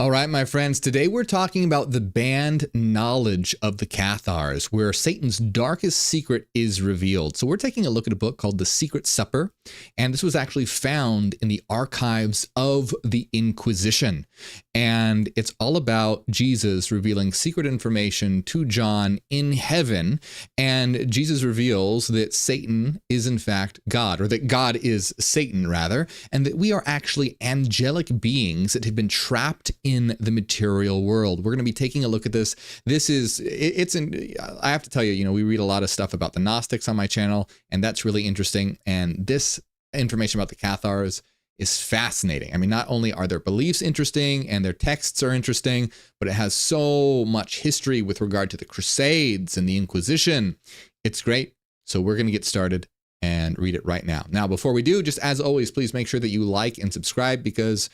All right, my friends, today we're talking about the banned knowledge of the cathars, where Satan's darkest secret is revealed. So we're taking a look at a book called The Secret Supper, and this was actually found in the archives of the Inquisition. And it's all about Jesus revealing secret information to John in heaven. And Jesus reveals that Satan is in fact God, or that God is Satan rather, and that we are actually angelic beings that have been trapped in the material world. We're going to be taking a look at this. I have to tell you, we read a lot of stuff about the Gnostics on my channel, and that's really interesting. And this information about the cathars is fascinating. I mean, not only are their beliefs interesting and their texts are interesting, but it has so much history with regard to the Crusades and the Inquisition. It's great. So we're going to get started and read it right now. Now, before we do, just as always, please make sure that you like and subscribe, because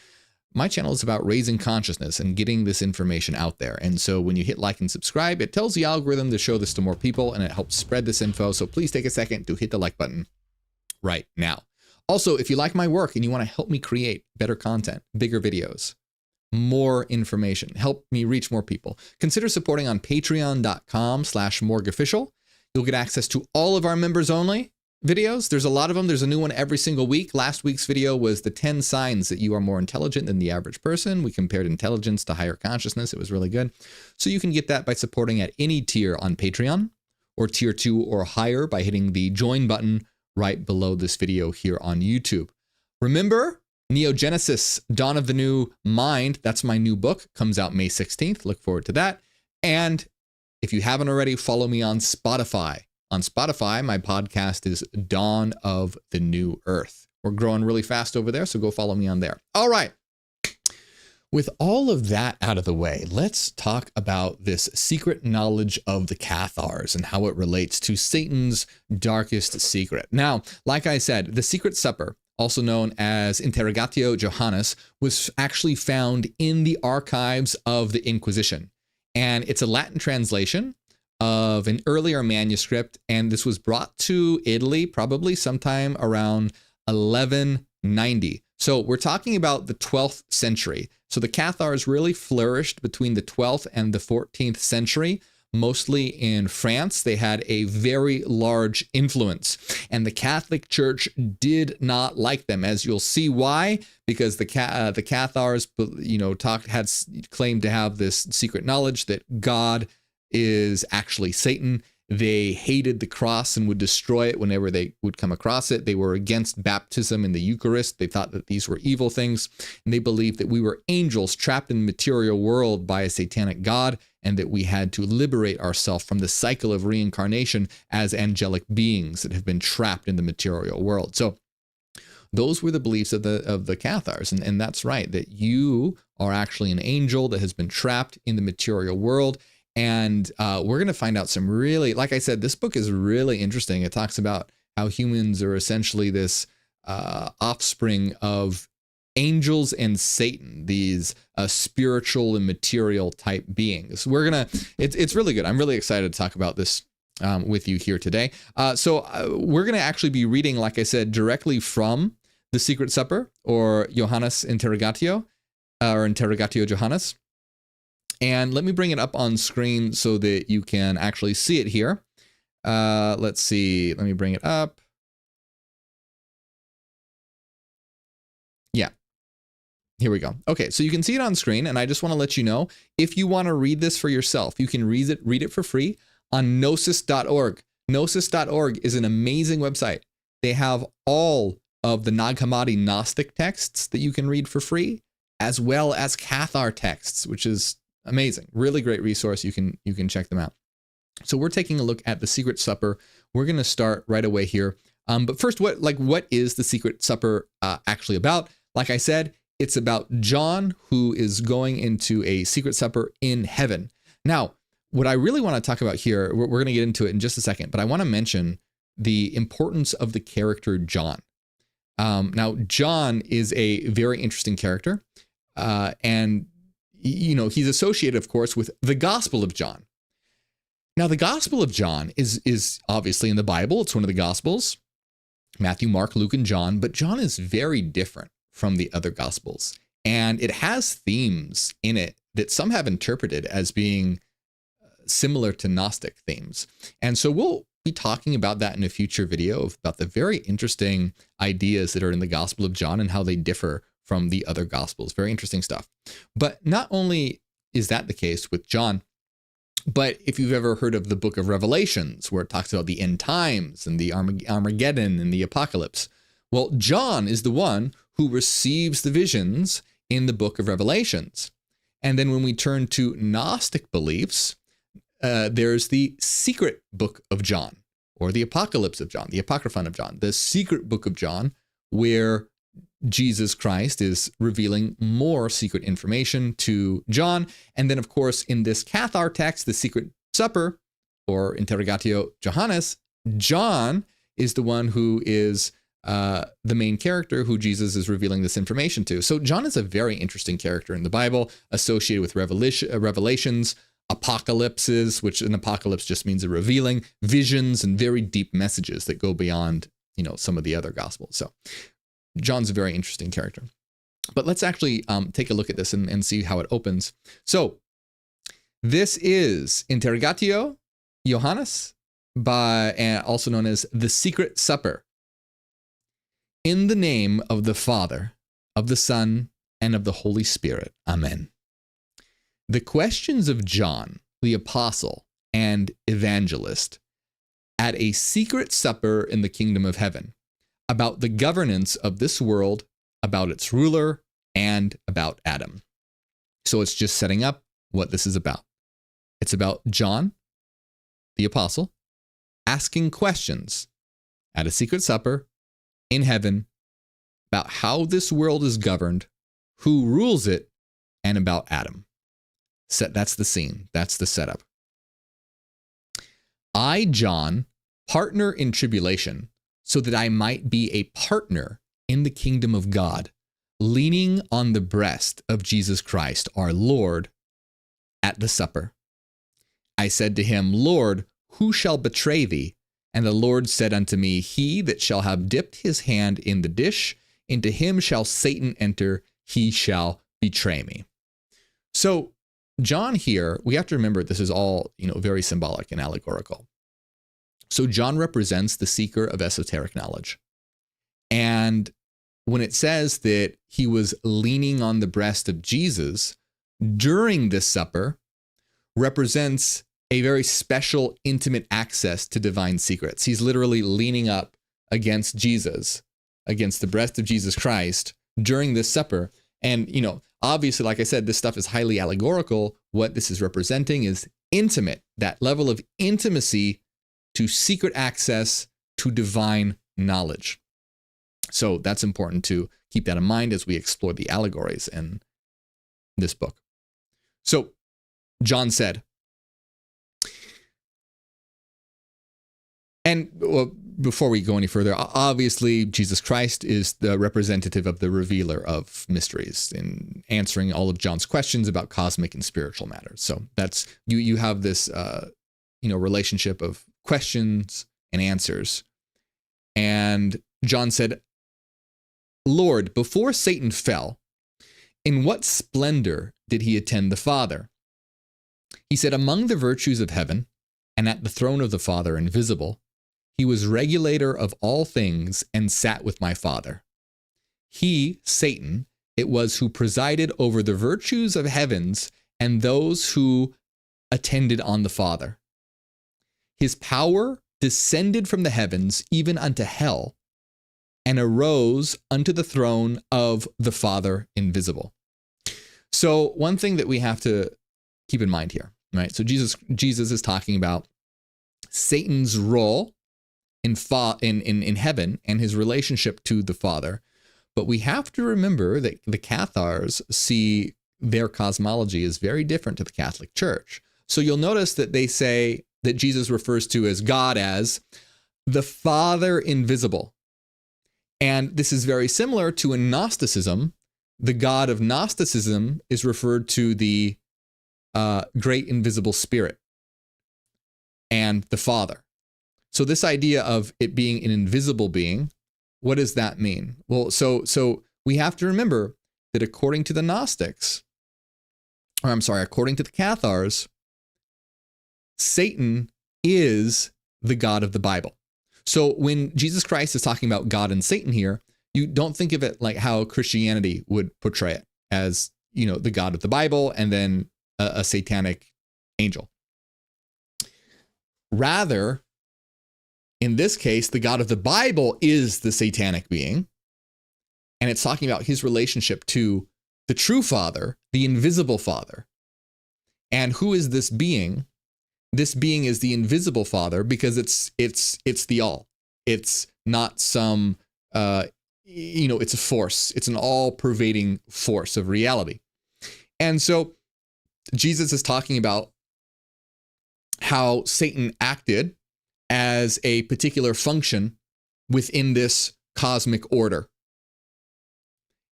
my channel is about raising consciousness and getting this information out there. And so when you hit like and subscribe, it tells the algorithm to show this to more people, and it helps spread this info. So please take a second to hit the like button right now. Also, if you like my work and you want to help me create better content, bigger videos, more information, help me reach more people, consider supporting on patreon.com/MorgueOfficial. You'll get access to all of our members only videos. There's a lot of them. There's a new one every single week. Last week's video was the 10 signs that you are more intelligent than the average person. We compared intelligence to higher consciousness. It was really good. So you can get that by supporting at any tier on Patreon, or tier 2 or higher by hitting the join button right below this video here on YouTube. Remember, Neogenesis, Dawn of the New Mind, that's my new book, comes out May 16th. Look forward to that. And if you haven't already, follow me on Spotify. On Spotify, my podcast is Dawn of the New Earth. We're growing really fast over there, so go follow me on there. All right. With all of that out of the way, let's talk about this secret knowledge of the cathars and how it relates to Satan's darkest secret. Now, like I said, the Secret Supper, also known as Interrogatio Johannes, was actually found in the archives of the Inquisition. And it's a Latin translation of an earlier manuscript, and this was brought to Italy probably sometime around 1190. So we're talking about the 12th century. So the cathars really flourished between the 12th and the 14th century, mostly in France. They had a very large influence, and the Catholic Church did not like them, as you'll see why, because the cathars, had claimed to have this secret knowledge that God is actually Satan. They hated the cross and would destroy it whenever they would come across it. They were against baptism in the Eucharist. They thought that these were evil things, and they believed that we were angels trapped in the material world by a satanic god, and that we had to liberate ourselves from the cycle of reincarnation as angelic beings that have been trapped in the material world. So those were the beliefs of the cathars, and that's right, that you are actually an angel that has been trapped in the material world. And we're going to find out some really, like I said, this book is really interesting. It talks about how humans are essentially this offspring of angels and Satan, these spiritual and material type beings. It's really good. I'm really excited to talk about this with you here today. So we're going to actually be reading, like I said, directly from The Secret Supper, or Johannes Interrogatio, or Interrogatio Johannes. And let me bring it up on screen so that you can actually see it here. Let's see. Let me bring it up. Yeah. Here we go. Okay, so you can see it on screen, and I just want to let you know, if you want to read this for yourself, you can read it for free on gnosis.org. Gnosis.org is an amazing website. They have all of the Nag Hammadi Gnostic texts that you can read for free, as well as Cathar texts, which is amazing. Really great resource. You can check them out. So we're taking a look at the Secret Supper. We're going to start right away here. But first, what is the Secret Supper actually about? Like I said, it's about John, who is going into a secret supper in heaven. Now, what I really want to talk about here, we're going to get into it in just a second, but I want to mention the importance of the character John. Now, John is a very interesting character, and he's associated, of course, with the Gospel of John. Now, the Gospel of John is obviously in the Bible. It's one of the Gospels, Matthew, Mark, Luke, and John. But John is very different from the other Gospels. And it has themes in it that some have interpreted as being similar to Gnostic themes. And so we'll be talking about that in a future video, about the very interesting ideas that are in the Gospel of John and how they differ from the other Gospels. Very interesting stuff. But not only is that the case with John, but if you've ever heard of the book of Revelations, where it talks about the end times and the Armageddon and the apocalypse, well, John is the one who receives the visions in the book of Revelations. And then when we turn to Gnostic beliefs, there's the secret book of John, or the apocalypse of John, the apocryphon of John, the secret book of John, where Jesus Christ is revealing more secret information to John. And then, of course, in this cathar text, the secret supper, or Interrogatio Johannes, John is the one who is the main character who Jesus is revealing this information to. So John is a very interesting character in the Bible, associated with revelations, apocalypses, which an apocalypse just means a revealing, visions, and very deep messages that go beyond, some of the other gospels. So John's a very interesting character. But let's actually take a look at this and see how it opens. So this is Interrogatio Johannes, also known as the Secret Supper. In the name of the Father, of the Son, and of the Holy Spirit. Amen. The questions of John, the apostle and evangelist, at a secret supper in the kingdom of heaven, about the governance of this world, about its ruler, and about Adam. So it's just setting up what this is about. It's about John, the apostle, asking questions at a secret supper in heaven about how this world is governed, who rules it, and about Adam. That's the scene. That's the setup. I, John, partner in tribulation, so that I might be a partner in the kingdom of God, leaning on the breast of Jesus Christ, our Lord, at the supper. I said to him, Lord, who shall betray thee? And the Lord said unto me, he that shall have dipped his hand in the dish, into him shall Satan enter, he shall betray me. So John here, we have to remember this is all, very symbolic and allegorical. So John represents the seeker of esoteric knowledge. And when it says that he was leaning on the breast of Jesus during this supper, represents a very special, intimate access to divine secrets. He's literally leaning up against Jesus, against the breast of Jesus Christ during this supper. And, obviously, like I said, this stuff is highly allegorical. What this is representing is intimate, that level of intimacy to secret access to divine knowledge. So that's important to keep that in mind as we explore the allegories in this book. So John said, and before we go any further, obviously Jesus Christ is the representative of the revealer of mysteries in answering all of John's questions about cosmic and spiritual matters. So that's, you have this, relationship of questions and answers. And John said, Lord, before Satan fell, in what splendor did he attend the Father? He said, among the virtues of heaven and at the throne of the Father invisible, he was regulator of all things and sat with my Father. He, Satan, it was who presided over the virtues of heavens and those who attended on the Father. His power descended from the heavens even unto hell and arose unto the throne of the Father invisible. So one thing that we have to keep in mind here, right? So Jesus is talking about Satan's role in heaven and his relationship to the Father. But we have to remember that the cathars see their cosmology as very different to the Catholic Church. So you'll notice that they say that Jesus refers to as God as the Father invisible. And this is very similar to in Gnosticism. The God of Gnosticism is referred to the great invisible spirit and the Father. So this idea of it being an invisible being, what does that mean? Well, so we have to remember that according to the Gnostics, or I'm sorry, according to the Cathars, Satan is the God of the Bible. So when Jesus Christ is talking about God and Satan here, you don't think of it like how Christianity would portray it as, the God of the Bible and then a satanic angel. Rather, in this case, the God of the Bible is the satanic being, and it's talking about his relationship to the true Father, the invisible Father. And who is this being? This being is the invisible Father because it's the all. It's not some, it's a force. It's an all-pervading force of reality. And so Jesus is talking about how Satan acted as a particular function within this cosmic order.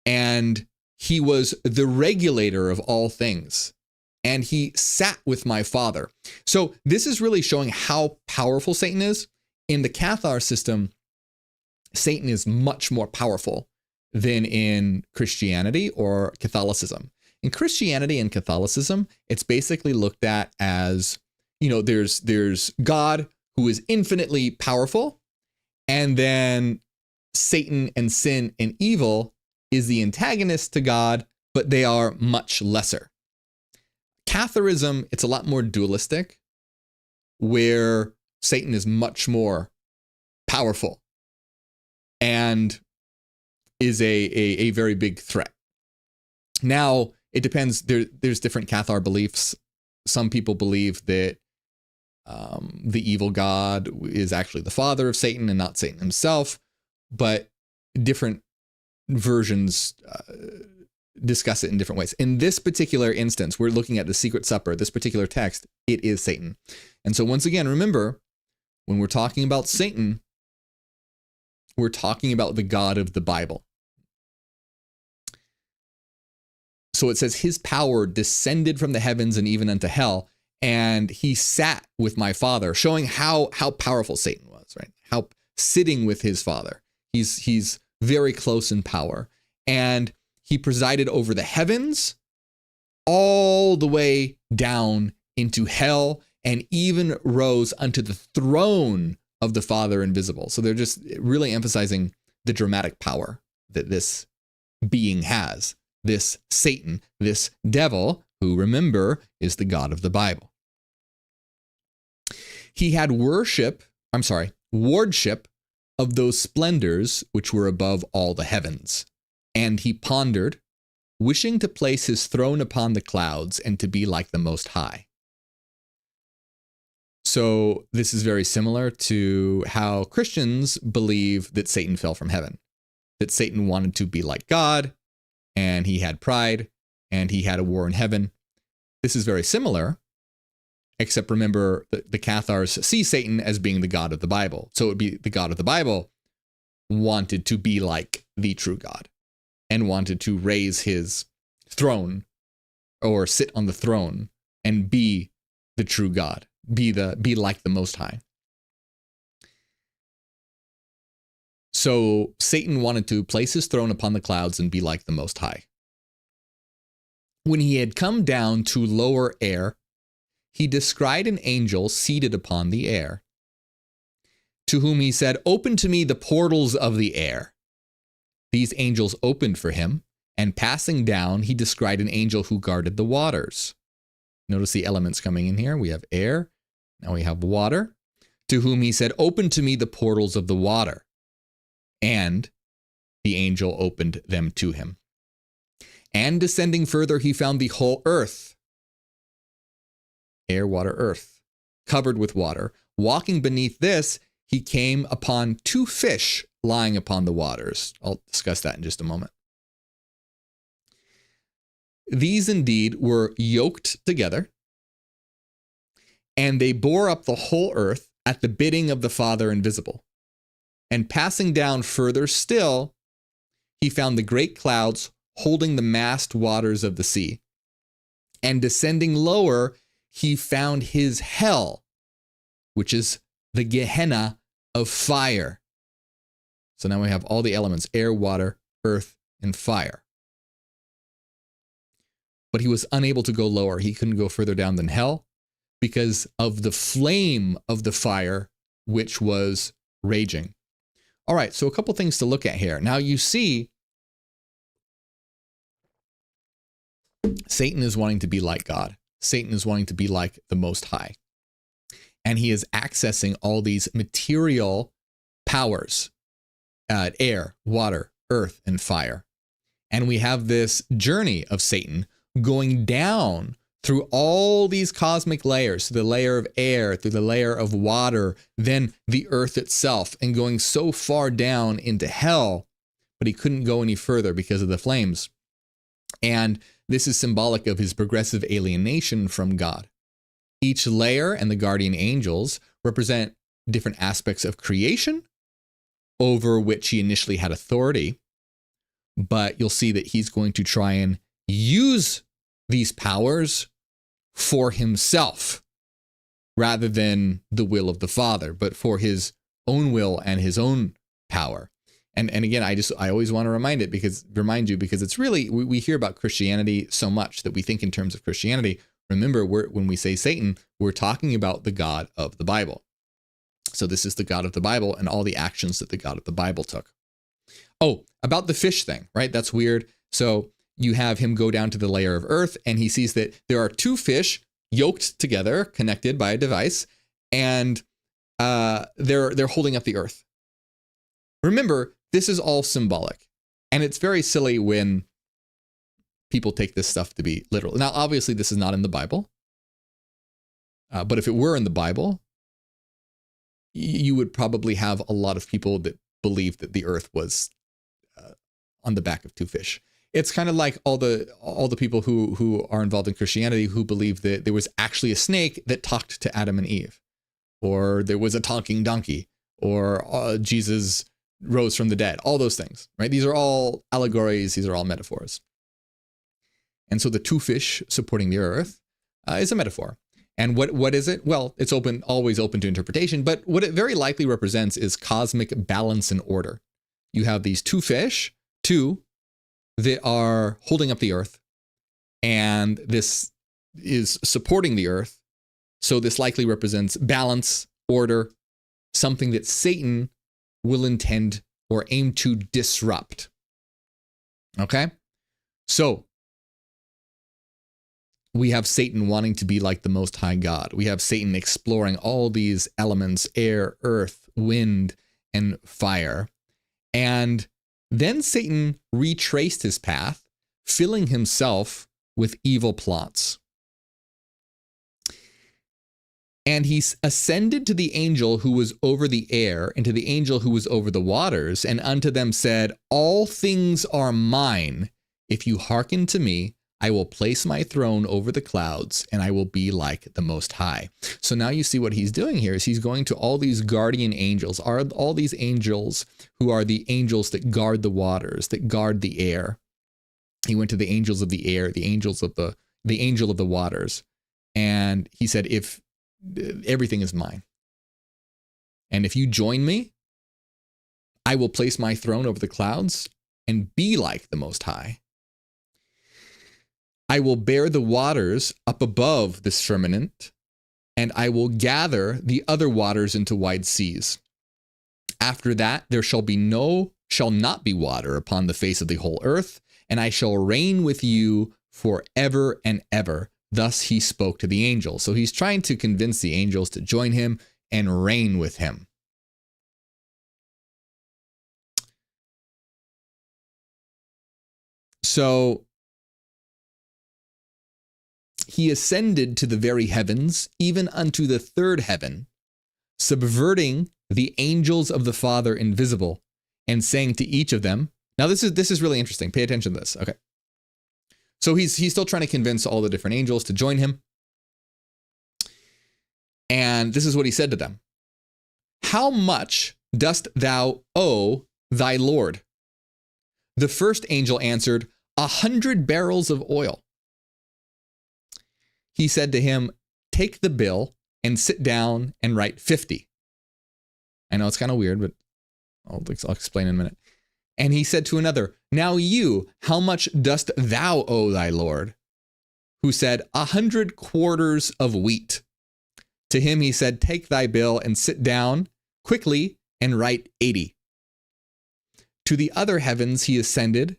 And he was the regulator of all things. And he sat with my Father. So this is really showing how powerful Satan is. In the Cathar system, Satan is much more powerful than in Christianity or Catholicism. In Christianity and Catholicism, it's basically looked at as, there's God who is infinitely powerful, and then Satan and sin and evil is the antagonist to God, but they are much lesser. Catharism, it's a lot more dualistic, where Satan is much more powerful and is a very big threat. Now, it depends. There's different Cathar beliefs. Some people believe that the evil God is actually the father of Satan and not Satan himself, but different versions discuss it in different ways. In this particular instance, we're looking at the Secret Supper, this particular text, it is Satan. And so once again, remember, when we're talking about Satan, we're talking about the God of the Bible. So it says his power descended from the heavens and even unto hell, and he sat with my Father, showing how powerful Satan was, right? How sitting with his Father. He's very close in power. And he presided over the heavens all the way down into hell and even rose unto the throne of the Father invisible. So they're just really emphasizing the dramatic power that this being has. This Satan, this devil, who, remember, is the God of the Bible. He had wardship of those splendors which were above all the heavens. And he pondered, wishing to place his throne upon the clouds and to be like the Most High. So this is very similar to how Christians believe that Satan fell from heaven, that Satan wanted to be like God, and he had pride, and he had a war in heaven. This is very similar, except remember the Cathars see Satan as being the God of the Bible. So it would be the God of the Bible wanted to be like the true God and wanted to raise his throne or sit on the throne and be the true God, be like the Most High. So Satan wanted to place his throne upon the clouds and be like the Most High. When he had come down to lower air, he descried an angel seated upon the air, to whom he said, "Open to me the portals of the air." These angels opened for him, and passing down, he descried an angel who guarded the waters. Notice the elements coming in here. We have air, now we have water, to whom he said, "Open to me the portals of the water." And the angel opened them to him. And descending further, he found the whole earth, air, water, earth, covered with water. Walking beneath this, he came upon two fish lying upon the waters. I'll discuss that in just a moment. These indeed were yoked together, and they bore up the whole earth at the bidding of the Father invisible. And passing down further still, he found the great clouds holding the massed waters of the sea. And descending lower, he found his hell, which is the Gehenna of fire. So now we have all the elements: air, water, earth, and fire. but he was unable to go lower. He couldn't go further down than hell because of the flame of the fire, which was raging. All right, so a couple things to look at here. Now you see Satan is wanting to be like God. Satan is wanting to be like the Most High. And he is accessing all these material powers, air, water, earth, and fire. And we have this journey of Satan going down through all these cosmic layers, through the layer of air, through the layer of water, then the earth itself, and going so far down into hell, but he couldn't go any further because of the flames. And this is symbolic of his progressive alienation from God. Each layer and the guardian angels represent different aspects of creation over which he initially had authority. But you'll see that he's going to try and use these powers for himself rather than the will of the Father, but for his own will and his own power. And again, I always want to remind you because it's really, we hear about Christianity so much that we think in terms of Christianity. Remember, when we say Satan, we're talking about the God of the Bible. So this is the God of the Bible and all the actions that the God of the Bible took. Oh, about the fish thing, right? That's weird. So you have him go down to the layer of earth and he sees that there are two fish yoked together, connected by a device, and they're holding up the earth. Remember, this is all symbolic, and it's very silly when people take this stuff to be literal. Now, obviously, this is not in the Bible, but if it were in the Bible, you would probably have a lot of people that believe that the earth was on the back of two fish. It's kind of like all the people who are involved in Christianity who believe that there was actually a snake that talked to Adam and Eve, or there was a talking donkey, or Jesus rose from the dead, all those things, right? These are all allegories. These are all metaphors. And so the two fish supporting the earth is a metaphor. And what is it? Well, it's always open to interpretation, but what it very likely represents is cosmic balance and order. You have these two fish, that are holding up the earth, and this is supporting the earth. So this likely represents balance, order, something that Satan will intend or aim to disrupt. Okay? So we have Satan wanting to be like the Most High God. We have Satan exploring all these elements, air, earth, wind, and fire. And then Satan retraced his path, filling himself with evil plots. And he ascended to the angel who was over the air, and to the angel who was over the waters, and unto them said, all things are mine. If you hearken to me, I will place my throne over the clouds, and I will be like the Most High. So now you see what he's doing here is he's going to all these guardian angels, all these angels who are the angels that guard the waters, that guard the air. He went to the angels of the air, the angel of the waters, and he said, if everything is mine, and if you join me, I will place my throne over the clouds and be like the Most High. I will bear the waters up above this firmament, and I will gather the other waters into wide seas. After that, there shall not be water upon the face of the whole earth, and I shall reign with you forever and ever. Thus he spoke to the angels. So he's trying to convince the angels to join him and reign with him. So he ascended to the very heavens, even unto the third heaven, subverting the angels of the Father invisible, and saying to each of them, now this is really interesting. Pay attention to this. Okay. So he's still trying to convince all the different angels to join him. And this is what he said to them. How much dost thou owe thy Lord? The first angel answered, 100 barrels of oil. He said to him, take the bill and sit down and write 50. I know it's kind of weird, but I'll explain in a minute. And he said to another, now you, how much dost thou owe thy Lord? who said 100 quarters of wheat. To him he said, take thy bill and sit down quickly and write 80. To the other heavens he ascended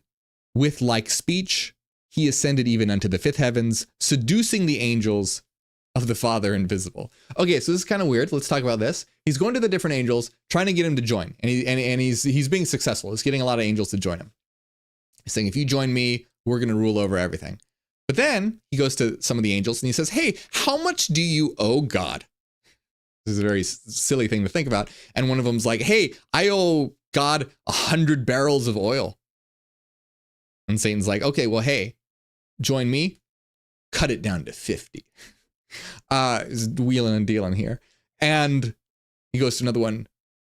with like speech. He ascended even unto the fifth heavens, seducing the angels of the Father invisible. Okay, so this is kind of weird. Let's talk about this. He's going to the different angels, trying to get him to join, and he's being successful. He's getting a lot of angels to join him. He's saying, if you join me, we're going to rule over everything. But then he goes to some of the angels and he says, hey, how much do you owe God? This is a very silly thing to think about. And one of them's like, hey, I owe God 100 barrels of oil. And Satan's like, okay, well, hey, join me, cut it down to 50. Is wheeling and dealing here. And he goes to another one.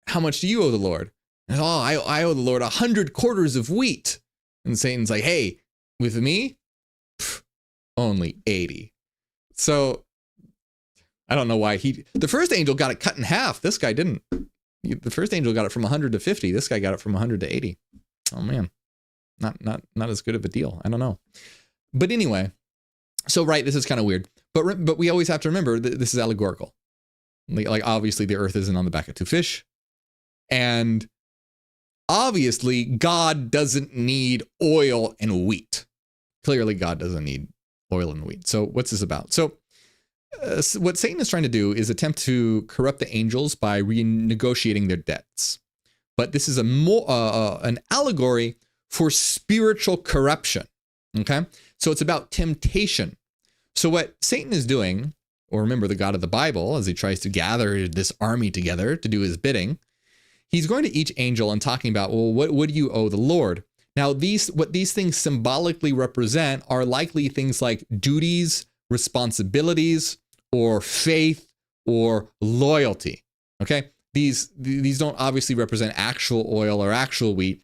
How much do you owe the Lord? And, I owe the Lord 100 quarters of wheat. And Satan's like, hey, with me, only 80. So I don't know why the first angel got it cut in half. This guy didn't. The first angel got it from 100 to 50. This guy got it from 100 to 80. Oh man, not as good of a deal. I don't know. But anyway, so right, this is kind of weird. But we always have to remember that this is allegorical. Like obviously the earth isn't on the back of two fish. And obviously God doesn't need oil and wheat. Clearly God doesn't need oil and wheat. So what's this about? So what Satan is trying to do is attempt to corrupt the angels by renegotiating their debts. But this is an allegory for spiritual corruption. Okay. So it's about temptation. So what Satan is doing, or remember the God of the Bible, as he tries to gather this army together to do his bidding, he's going to each angel and talking about, well, what do you owe the Lord? Now, what these things symbolically represent are likely things like duties, responsibilities, or faith, or loyalty. Okay, these don't obviously represent actual oil or actual wheat.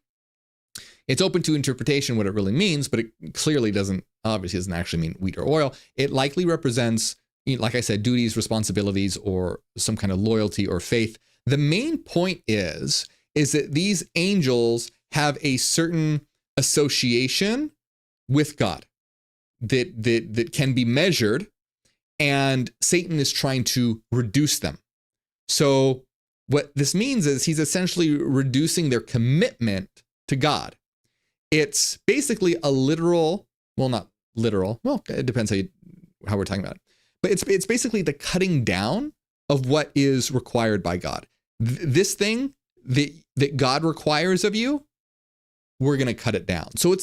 It's open to interpretation what it really means, but it clearly doesn't actually mean wheat or oil. It likely represents, like I said, duties, responsibilities, or some kind of loyalty or faith. The main point is that these angels have a certain association with God that can be measured, and Satan is trying to reduce them. So what this means is he's essentially reducing their commitment to God. It's basically a literal, well, not literal. Well, it depends how we're talking about it. But it's basically the cutting down of what is required by God. This thing that God requires of you, we're going to cut it down. So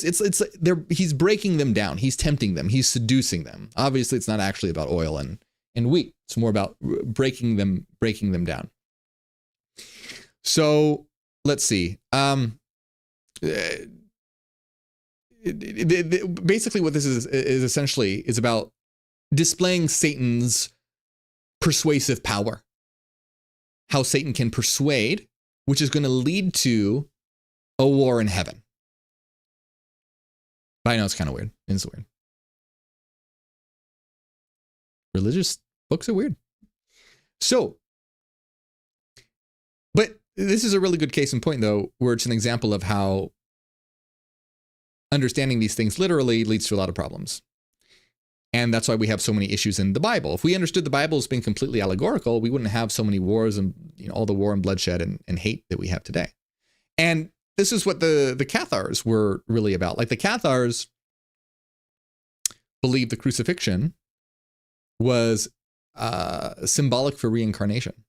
he's breaking them down. He's tempting them. He's seducing them. Obviously, it's not actually about oil and wheat. It's more about breaking them down. So let's see. Basically what this is essentially is about displaying Satan's persuasive power. How Satan can persuade, which is going to lead to a war in heaven. But I know it's kind of weird. It's weird. Religious books are weird. So, but this is a really good case in point, though, where it's an example of how understanding these things literally leads to a lot of problems. And that's why we have so many issues in the Bible. If we understood the Bible as being completely allegorical, we wouldn't have so many wars and all the war and bloodshed and hate that we have today. And this is what the cathars were really about. Like the cathars believed the crucifixion was symbolic for reincarnation.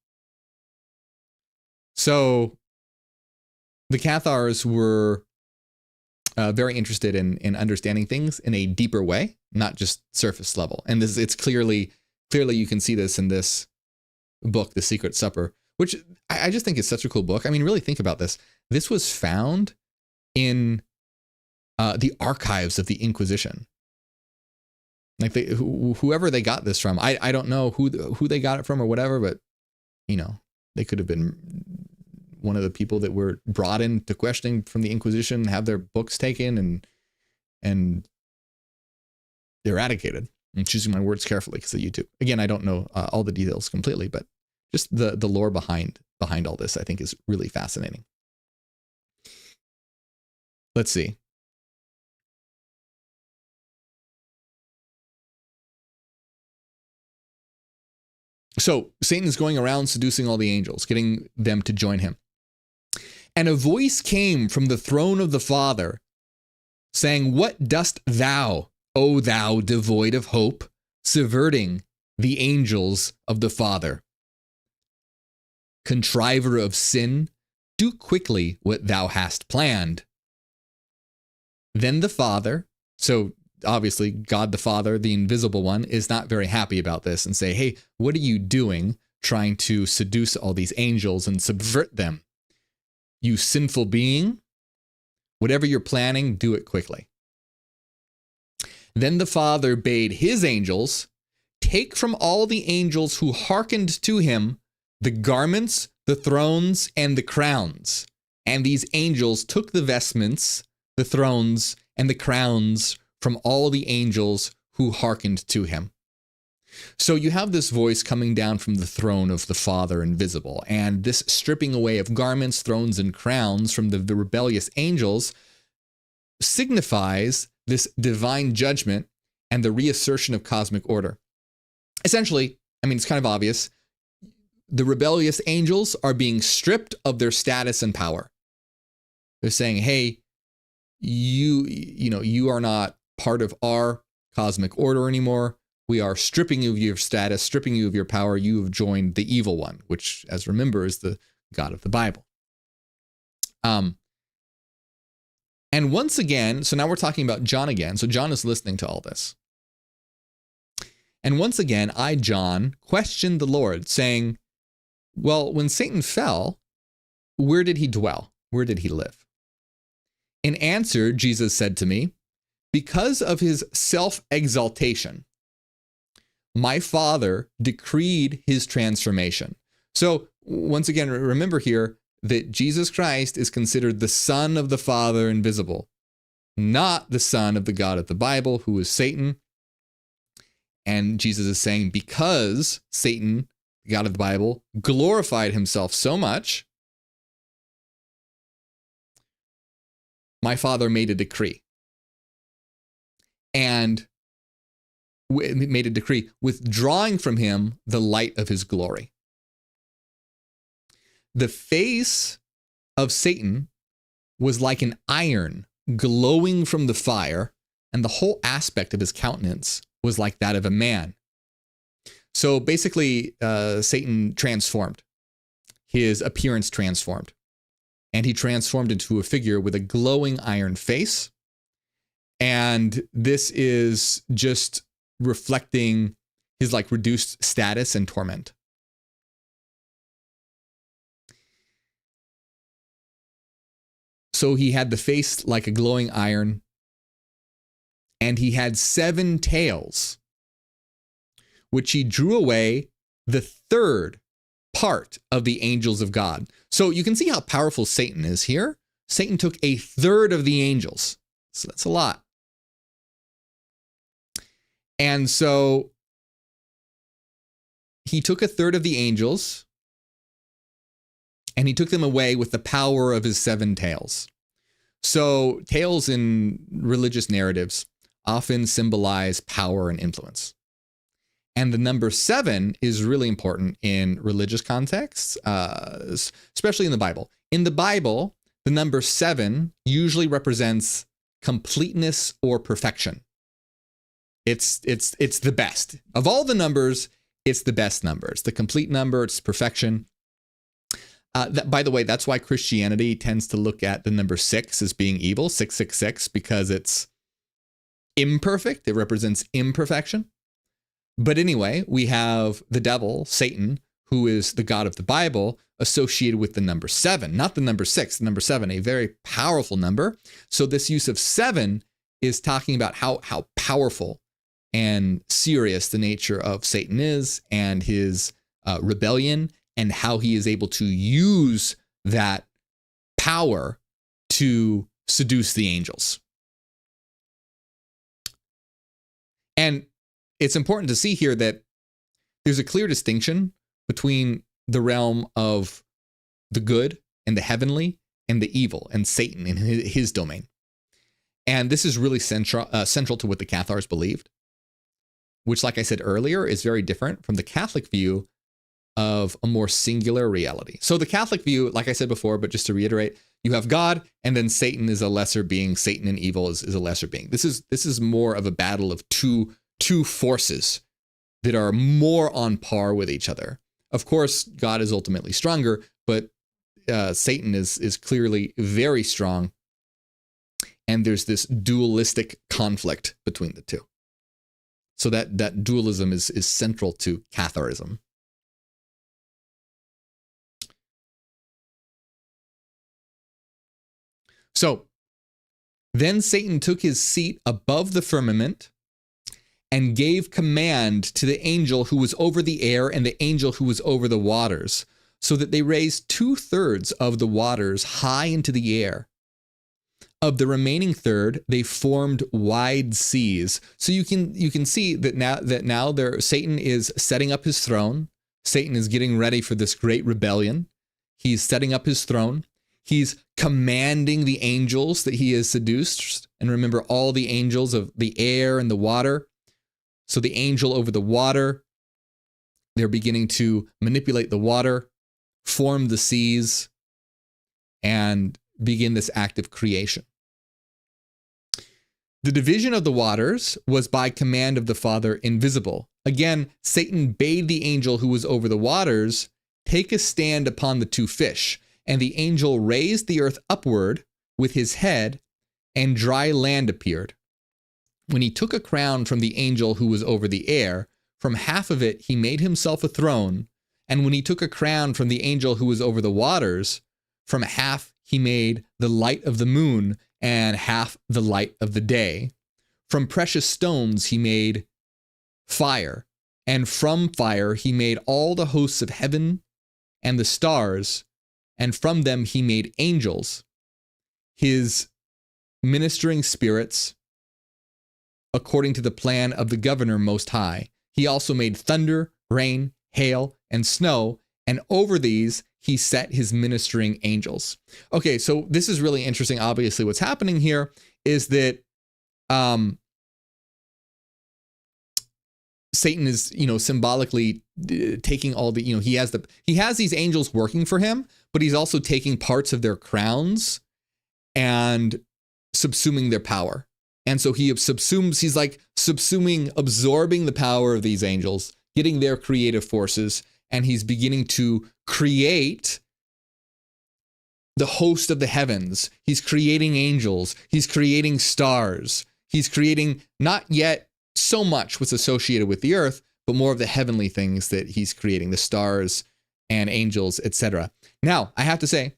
So the cathars were very interested in understanding things in a deeper way, not just surface level. And it's clearly you can see this in this book, The Secret Supper, which I just think is such a cool book. I mean, really think about this. This was found in the archives of the Inquisition. Like whoever they got this from, I don't know who they got it from or whatever, but they could have been one of the people that were brought into questioning from the Inquisition, have their books taken and eradicated. I'm choosing my words carefully because of YouTube. Again, I don't know all the details completely, but just the lore behind all this, I think, is really fascinating. Let's see. So Satan is going around seducing all the angels, getting them to join him. And a voice came from the throne of the Father saying, "What dost thou, O thou devoid of hope, subverting the angels of the Father? Contriver of sin, do quickly what thou hast planned." Then the Father, so obviously God the Father, the invisible one, is not very happy about this and say, "Hey, what are you doing trying to seduce all these angels and subvert them? You sinful being, whatever you're planning, do it quickly." Then the Father bade his angels take from all the angels who hearkened to him the garments, the thrones, and the crowns. And these angels took the vestments, the thrones, and the crowns from all the angels who hearkened to him. So you have this voice coming down from the throne of the Father invisible, and this stripping away of garments, thrones, and crowns from the rebellious angels signifies this divine judgment and the reassertion of cosmic order. Essentially, I mean, it's kind of obvious. The rebellious angels are being stripped of their status and power. They're saying, "Hey, you are not part of our cosmic order anymore. We are stripping you of your status, stripping you of your power. You have joined the evil one," which, as remember, is the God of the Bible. And once again, so now we're talking about John again. So John is listening to all this. And once again, I, John, questioned the Lord, saying, "Well, when Satan fell, where did he dwell? Where did he live?" In answer, Jesus said to me, "Because of his self-exaltation, my Father decreed his transformation." So once again, remember here that Jesus Christ is considered the Son of the Father invisible, not the Son of the God of the Bible, who is Satan. And Jesus is saying, because Satan, the God of the Bible, glorified himself so much, my Father made a decree. And made a decree withdrawing from him the light of his glory. The face of Satan was like an iron glowing from the fire, and the whole aspect of his countenance was like that of a man. So basically, Satan transformed. His appearance transformed. And he transformed into a figure with a glowing iron face. And this is just reflecting his like reduced status and torment. So he had the face like a glowing iron, and he had 7 tails, which he drew away the third part of the angels of God. So you can see how powerful Satan is here. Satan took a third of the angels. So that's a lot. And so he took a third of the angels, and he took them away with the power of his 7 tails. So tails in religious narratives often symbolize power and influence. And the number 7 is really important in religious contexts, especially in the Bible. In the Bible, the number 7 usually represents completeness or perfection. It's the best. Of all the numbers, it's the best number. It's the complete number. It's perfection. By the way, that's why Christianity tends to look at the number 6 as being evil, 666, because it's imperfect. It represents imperfection. But anyway, we have the devil, Satan, who is the God of the Bible, associated with the number 7, not the number 6, the number 7, a very powerful number. So this use of 7 is talking about how powerful and serious the nature of Satan is, and his rebellion, and how he is able to use that power to seduce the angels. And it's important to see here that there's a clear distinction between the realm of the good and the heavenly and the evil and Satan in his domain. And this is really central to what the Cathars believed, which, like I said earlier, is very different from the Catholic view of a more singular reality. So the Catholic view, like I said before, but just to reiterate, you have God, and then Satan is a lesser being. Satan and evil is a lesser being. This is more of a battle of two forces that are more on par with each other. Of course, God is ultimately stronger, but Satan is clearly very strong, and there's this dualistic conflict between the two. So that dualism is central to Catharism. So then Satan took his seat above the firmament and gave command to the angel who was over the air and the angel who was over the waters, so that they raised 2/3 of the waters high into the air. Of the remaining third, they formed wide seas. So you can see that now Satan is setting up his throne. Satan is getting ready for this great rebellion. He's setting up his throne. He's commanding the angels that he has seduced. And remember, all the angels of the air and the water. So the angel over the water, they're beginning to manipulate the water, form the seas, and begin this act of creation. The division of the waters was by command of the Father invisible. Again, Satan bade the angel who was over the waters take a stand upon the 2 fish, and the angel raised the earth upward with his head, and dry land appeared. When he took a crown from the angel who was over the air, from half of it he made himself a throne, and when he took a crown from the angel who was over the waters, from half he made the light of the moon, and half the light of the day. From precious stones he made fire, and from fire he made all the hosts of heaven and the stars, and from them he made angels, his ministering spirits, according to the plan of the governor most high. He also made thunder, rain, hail, and snow, and over these he set his ministering angels. Okay, so this is really interesting. Obviously, what's happening here is that Satan is, symbolically taking all the, he has these angels working for him, but he's also taking parts of their crowns and subsuming their power. And so he's like subsuming, absorbing the power of these angels, getting their creative forces, and he's beginning to create the host of the heavens. He's creating angels. He's creating stars. He's creating not yet so much what's associated with the earth, but more of the heavenly things that he's creating, the stars and angels, etc. Now, I have to say,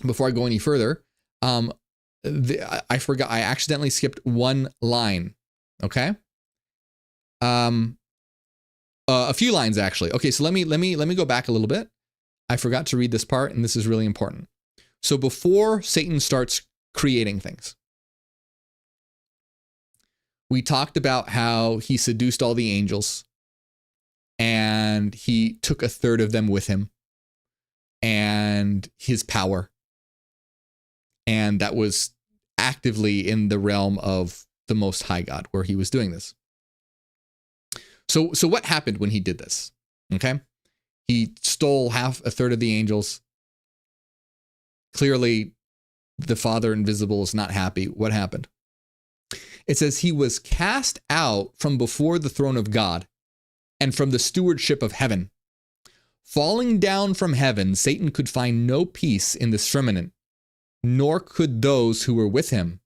before I go any further, I forgot, I accidentally skipped one line. Okay. A few lines actually. Okay, so let me go back a little bit. I forgot to read this part, and this is really important. So before Satan starts creating things, we talked about how he seduced all the angels, and he took 1/3 of them with him, and his power, and that was actively in the realm of the Most High God, where he was doing this. So what happened when he did this? Okay. He stole 1/3 of the angels. Clearly, the Father invisible is not happy. What happened? It says he was cast out from before the throne of God and from the stewardship of heaven. Falling down from heaven, Satan could find no peace in this firmament, nor could those who were with him.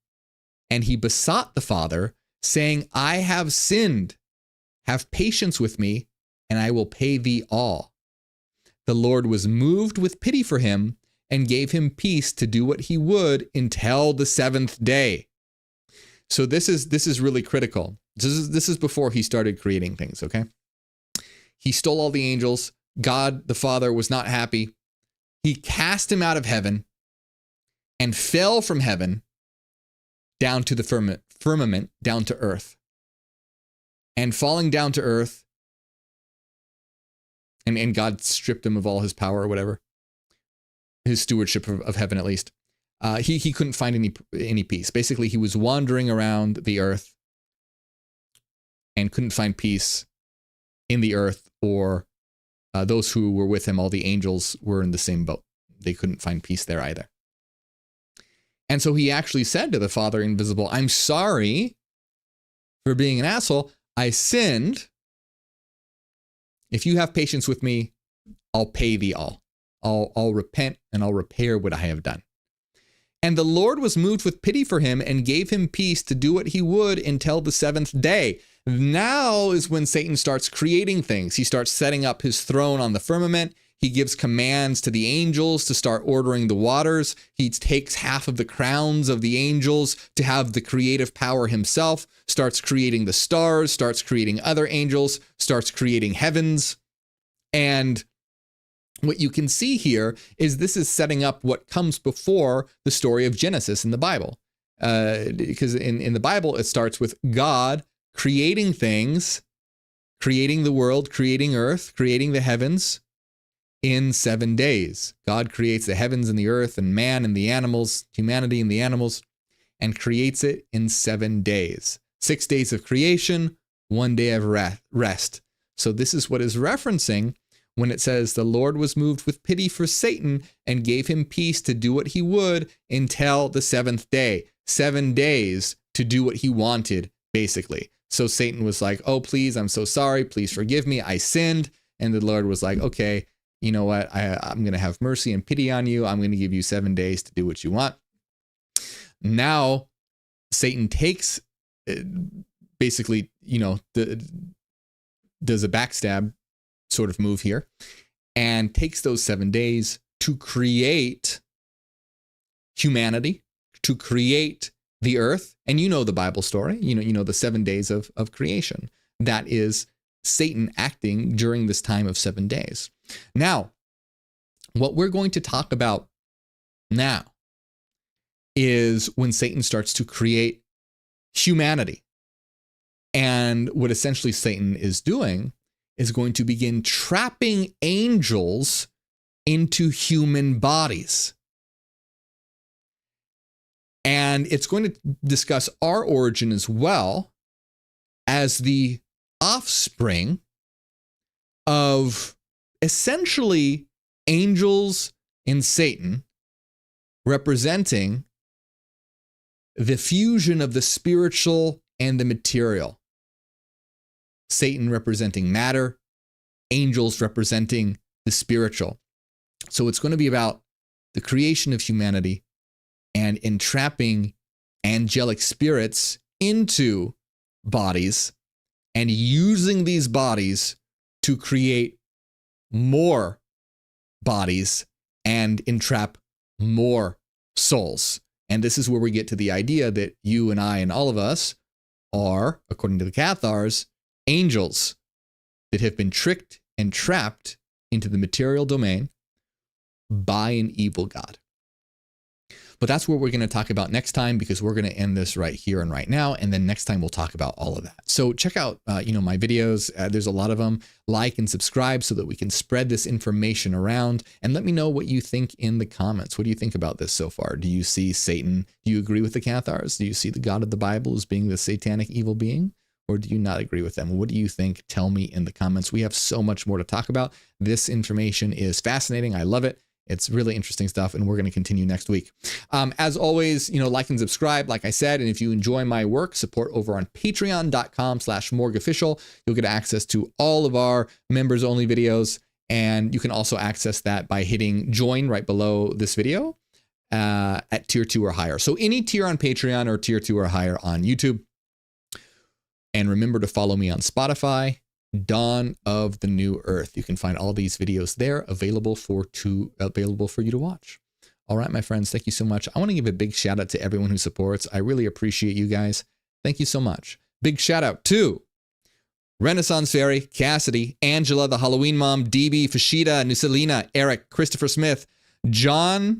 And he besought the Father, saying, I have sinned. Have patience with me, and I will pay thee all. The Lord was moved with pity for him and gave him peace to do what he would until the 7th day. So this is really critical. This is before he started creating things, okay? He stole all the angels. God, the Father, was not happy. He cast him out of heaven and fell from heaven down to the firmament, down to earth. And falling down to earth, and God stripped him of all his power or whatever, his stewardship of heaven at least. He couldn't find any peace. Basically, he was wandering around the earth and couldn't find peace in the earth or those who were with him, all the angels, were in the same boat. They couldn't find peace there either. And so he actually said to the Father invisible, I'm sorry for being an asshole. I sinned. If you have patience with me, I'll pay thee all. I'll repent and I'll repair what I have done. And the Lord was moved with pity for him and gave him peace to do what he would until the seventh day. Now is when Satan starts creating things. He starts setting up his throne on the firmament. He gives commands to the angels to start ordering the waters. He takes half of the crowns of the angels to have the creative power himself, starts creating the stars, starts creating other angels, starts creating heavens. And what you can see here is this is setting up what comes before the story of Genesis in the Bible. Because in the Bible, it starts with God creating things, creating the world, creating earth, creating the heavens in 7 days. God creates the heavens and the earth and man and the animals, humanity and the animals, and creates it in 7 days. 6 days of creation, 1 day of rest. So this is what is referencing when it says the Lord was moved with pity for Satan and gave him peace to do what he would until the seventh day. 7 days to do what he wanted, basically. So Satan was like, oh, please, I'm so sorry. Please forgive me. I sinned. And the Lord was like, okay, you know what? I'm going to have mercy and pity on you. I'm going to give you 7 days to do what you want. Now, Satan takes basically, does a backstab sort of move here and takes those 7 days to create humanity, to create the earth. And you know the Bible story, you know the 7 days of creation. That is Satan acting during this time of 7 days. Now, what we're going to talk about now is when Satan starts to create humanity. And what essentially Satan is doing is going to begin trapping angels into human bodies. And it's going to discuss our origin as well as the offspring of essentially angels and Satan, representing the fusion of the spiritual and the material. Satan representing matter, angels representing the spiritual. So it's going to be about the creation of humanity and entrapping angelic spirits into bodies and using these bodies to create more bodies and entrap more souls. And this is where we get to the idea that you and I and all of us are, according to the cathars, angels that have been tricked and trapped into the material domain by an evil god. But that's what we're going to talk about next time, because we're going to end this right here and right now. And then next time we'll talk about all of that. So check out, my videos. There's a lot of them. Like and subscribe so that we can spread this information around, and let me know what you think in the comments. What do you think about this so far? Do you see Satan? Do you agree with the cathars? Do you see the God of the Bible as being the satanic evil being? Or do you not agree with them? What do you think? Tell me in the comments. We have so much more to talk about. This information is fascinating. I love it. It's really interesting stuff, and we're going to continue next week. As always, like and subscribe, like I said, and if you enjoy my work, support over on patreon.com/MorgueOfficial. You'll get access to all of our members-only videos, and you can also access that by hitting join right below this video at tier 2 or higher. So any tier on Patreon or tier 2 or higher on YouTube. And remember to follow me on Spotify, Dawn of the New Earth. You can find all these videos there available for you to watch. All right, my friends, thank you so much. I want to give a big shout out to everyone who supports. I really appreciate you guys. Thank you so much. Big shout out to Renaissance Fairy, Cassidy, Angela, the Halloween Mom, DB, Fashida, Nusalina, Eric, Christopher Smith, Joel,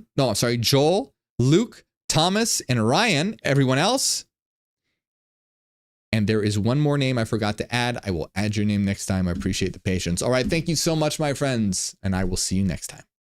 Luke, Thomas, and Ryan. Everyone else. And there is one more name I forgot to add. I will add your name next time. I appreciate the patience. All right. Thank you so much, my friends. And I will see you next time.